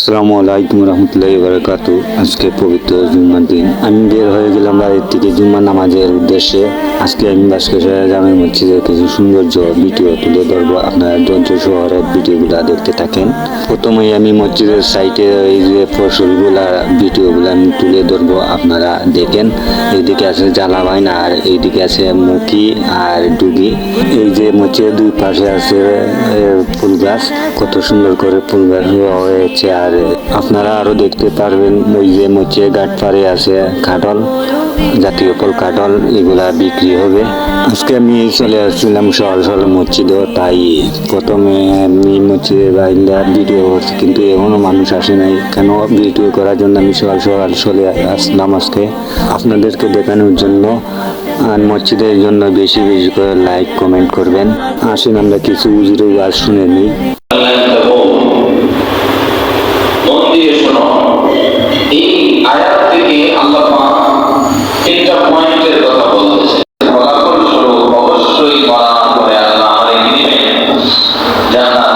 আসসালামু আলাইকুম রহমতুল্লাহি বারাকাতু। আজকে পবিত্র জুম্মার দিন আমি বের হয়ে গেলাম বাড়ির থেকে জুম্মা নামাজের উদ্দেশ্যে। আজকে আমি বাসকেশ্বর জামে মসজিদের কিছু সৌন্দর্য ভিডিও তুলে ধরবো, আপনারা ধৈর্য সহকারে ভিডিওগুলা দেখতে থাকেন। প্রথমেই আমি মসজিদের সাইটে এই যে ফসলগুলা ভিডিওগুলা আমি তুলে ধরবো, আপনারা দেখেন। এইদিকে আছে জালাবাইন আর এইদিকে আছে মুখি আর ডুগি। এই যে মসজিদের দুই পাশে আছে ফুল গাছ, কত সুন্দর করে ফুল গাছ হয়েছে। আর আপনারা আরো দেখতে পারবেন ওই যে মসজিদের ঘাট পাড়ে আছে কাঁঠাল, জাতীয় ফল কাঁঠাল, এগুলা বিক্রি হবে। আজকে আমি চলে আসছিলাম সকাল সকাল মসজিদে, তাই প্রথমে আমি মসজিদের বাইরে ভিডিও করছি, কিন্তু এখনো মানুষ আসে নাই। কেন ভিডিও করার জন্য আমি সকাল সকাল চলে আসলাম আজকে আপনাদেরকে দেখানোর জন্য। আর মসজিদের জন্য বেশি বেশি করে লাইক কমেন্ট করবেন। আসেন আমরা কিছু উজিরের ওয়াজ শুনে নিই। মন দিয়ে শোনো, এই আয়াত থেকে আল্লাহ পাক তিনটা পয়েন্টের কথা বলতেছে। ফলাফল স্বরূপ অবশ্যই মারা করে আল্লাহ আমাদের দিবেন জান্নাত।